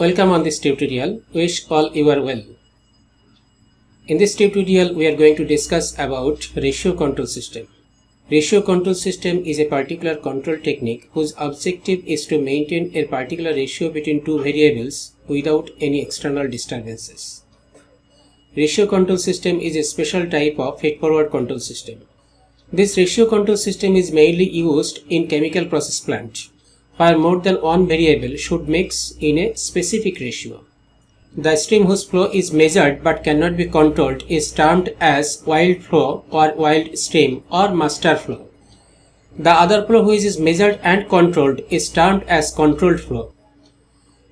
Welcome on this tutorial. Wish all you are well. In this tutorial we are going to discuss about ratio control system. Ratio control system is a particular control technique whose objective is to maintain a particular ratio between two variables without any external disturbances. Ratio control system is a special type of feed-forward control system. This ratio control system is mainly used in chemical process plant, where more than one variable should mix in a specific ratio. The stream whose flow is measured but cannot be controlled is termed as wild flow or wild stream or master flow. The other flow which is measured and controlled is termed as controlled flow.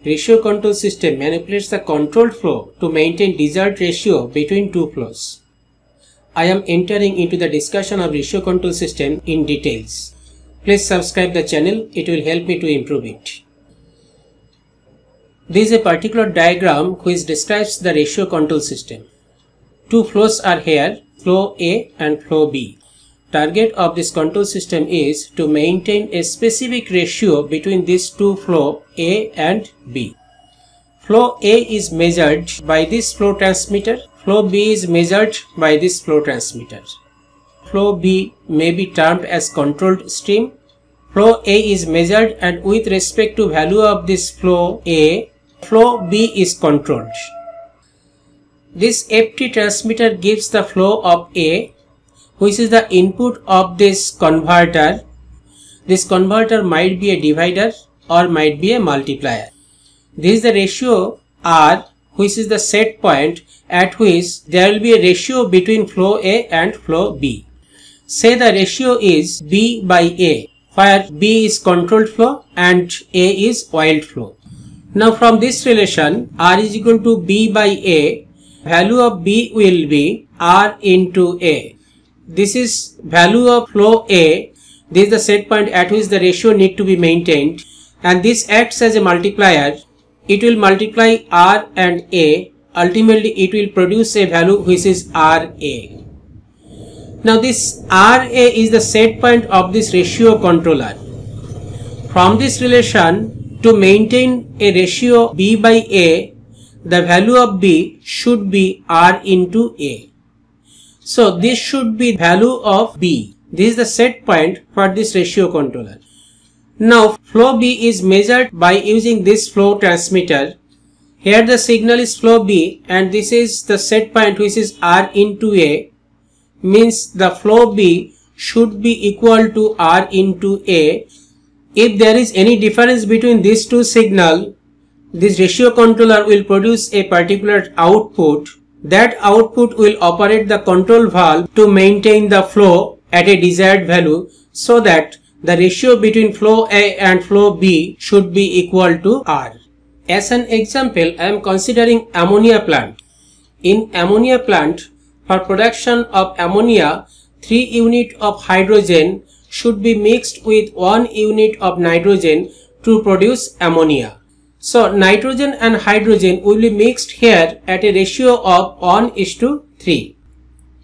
Ratio control system manipulates the controlled flow to maintain desired ratio between two flows. I am entering into the discussion of ratio control system in details. Please subscribe the channel, it will help me to improve it. This is a particular diagram which describes the ratio control system. Two flows are here, flow A and flow B. Target of this control system is to maintain a specific ratio between these two flows A and B. Flow A is measured by this flow transmitter, flow B is measured by this flow transmitter. Flow B may be termed as controlled stream. Flow A is measured and with respect to value of this flow A, flow B is controlled. This FT transmitter gives the flow of A, which is the input of this converter. This converter might be a divider or might be a multiplier. This is the ratio R, which is the set point at which there will be a ratio between flow A and flow B. Say the ratio is B by A, where B is controlled flow and A is wild flow. Now from this relation, R is equal to B by A, value of B will be R into A. This is value of flow A, this is the set point at which the ratio need to be maintained, and this acts as a multiplier. It will multiply R and A, ultimately it will produce a value which is RA. Now this RA is the set point of this ratio controller. From this relation, to maintain a ratio B by A, the value of B should be R into A. So this should be value of B. This is the set point for this ratio controller. Now flow B is measured by using this flow transmitter. Here the signal is flow B and this is the set point which is R into A. Means the flow B should be equal to R into A. If there is any difference between these two signals, this ratio controller will produce a particular output. That output will operate the control valve to maintain the flow at a desired value so that the ratio between flow A and flow B should be equal to R. As an example, I am considering ammonia plant. In ammonia plant, for production of ammonia, 3 units of hydrogen should be mixed with 1 unit of nitrogen to produce ammonia. So nitrogen and hydrogen will be mixed here at a ratio of 1:3.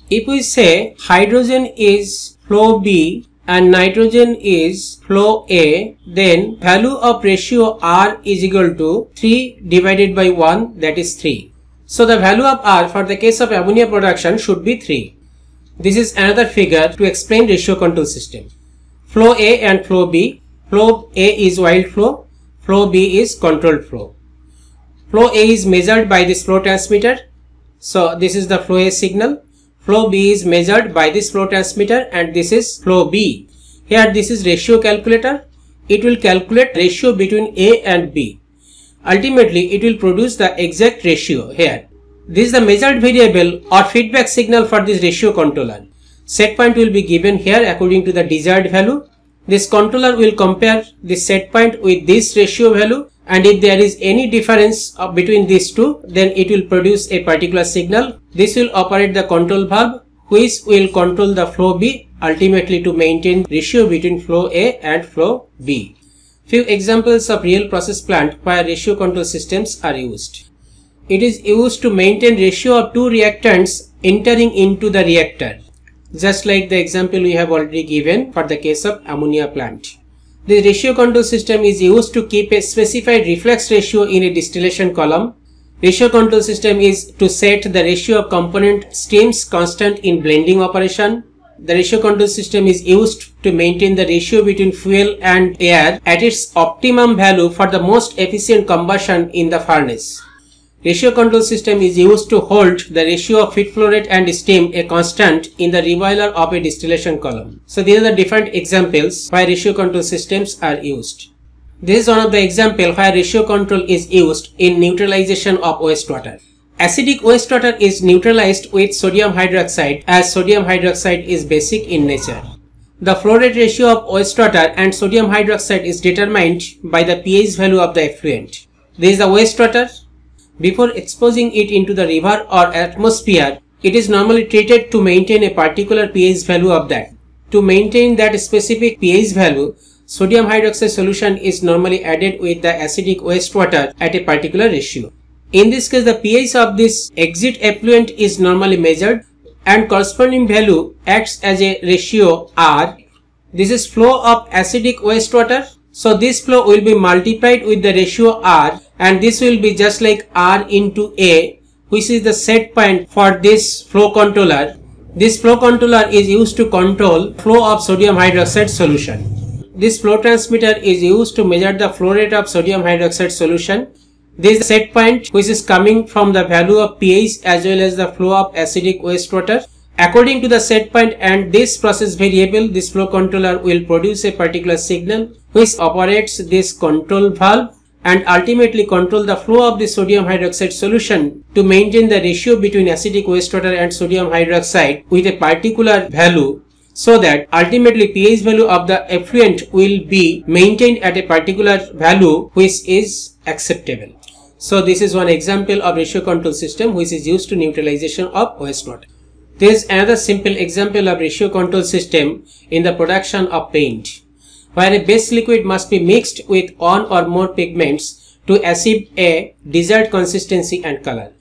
If we say hydrogen is flow B and nitrogen is flow A, then value of ratio R is equal to 3 divided by 1, that is 3. So the value of R for the case of ammonia production should be 3. This is another figure to explain ratio control system. Flow A and flow B. Flow A is wild flow, flow B is controlled flow. Flow A is measured by this flow transmitter. So this is the flow A signal. Flow B is measured by this flow transmitter and this is flow B. Here this is ratio calculator. It will calculate ratio between A and B. Ultimately it will produce the exact ratio here. This is the measured variable or feedback signal for this ratio controller. Set point will be given here according to the desired value. This controller will compare this set point with this ratio value, and if there is any difference between these two, then it will produce a particular signal. This will operate the control valve which will control the flow B, ultimately to maintain ratio between flow A and flow B. Few examples of real process plant where ratio control systems are used. It is used to maintain ratio of two reactants entering into the reactor, just like the example we have already given for the case of ammonia plant. The ratio control system is used to keep a specified reflux ratio in a distillation column. Ratio control system is to set the ratio of component streams constant in blending operation. The ratio control system is used to maintain the ratio between fuel and air at its optimum value for the most efficient combustion in the furnace. Ratio control system is used to hold the ratio of feed flow rate and steam a constant in the reboiler of a distillation column. So these are the different examples where ratio control systems are used. This is one of the examples where ratio control is used in neutralization of wastewater. Acidic wastewater is neutralized with sodium hydroxide as sodium hydroxide is basic in nature. The flow rate ratio of wastewater and sodium hydroxide is determined by the pH value of the effluent. This is the wastewater. Before exposing it into the river or atmosphere, it is normally treated to maintain a particular pH value of that. To maintain that specific pH value, sodium hydroxide solution is normally added with the acidic wastewater at a particular ratio. In this case, the pH of this exit effluent is normally measured and corresponding value acts as a ratio R. This is flow of acidic wastewater. So this flow will be multiplied with the ratio R, and this will be just like R into A, which is the set point for this flow controller. This flow controller is used to control flow of sodium hydroxide solution. This flow transmitter is used to measure the flow rate of sodium hydroxide solution. This is the set point which is coming from the value of pH as well as the flow of acidic wastewater. According to the set point and this process variable, this flow controller will produce a particular signal which operates this control valve and ultimately control the flow of the sodium hydroxide solution to maintain the ratio between acidic wastewater and sodium hydroxide with a particular value, so that ultimately pH value of the effluent will be maintained at a particular value which is acceptable. So this is one example of ratio control system which is used to neutralization of wastewater. There is another simple example of ratio control system in the production of paint, where a base liquid must be mixed with one or more pigments to achieve a desired consistency and color.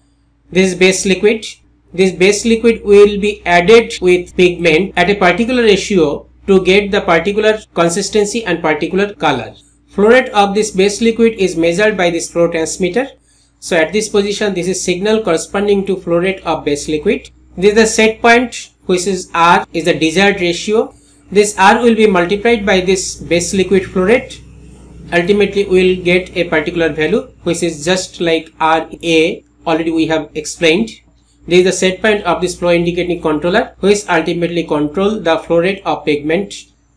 This base liquid will be added with pigment at a particular ratio to get the particular consistency and particular color. Flow rate of this base liquid is measured by this flow transmitter. So at this position, this is signal corresponding to flow rate of base liquid. This is the set point, which is R, is the desired ratio. This R will be multiplied by this base liquid flow rate. Ultimately, we will get a particular value, which is just like RA, already we have explained. This is the set point of this flow indicating controller, which ultimately control the flow rate of pigment.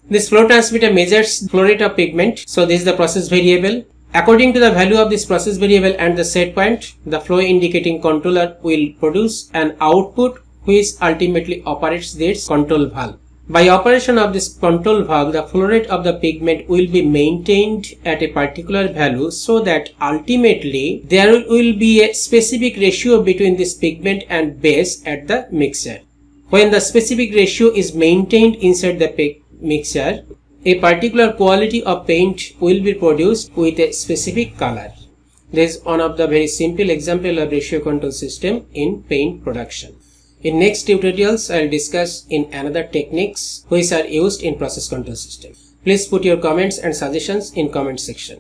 This flow transmitter measures flow rate of pigment. So this is the process variable. According to the value of this process variable and the set point, the flow indicating controller will produce an output which ultimately operates this control valve. By operation of this control valve, the flow rate of the pigment will be maintained at a particular value, so that ultimately there will be a specific ratio between this pigment and base at the mixture. When the specific ratio is maintained inside the mixture, a particular quality of paint will be produced with a specific color. This is one of the very simple example of ratio control system in paint production. In next tutorials, I will discuss in another techniques which are used in process control system. Please put your comments and suggestions in comment section.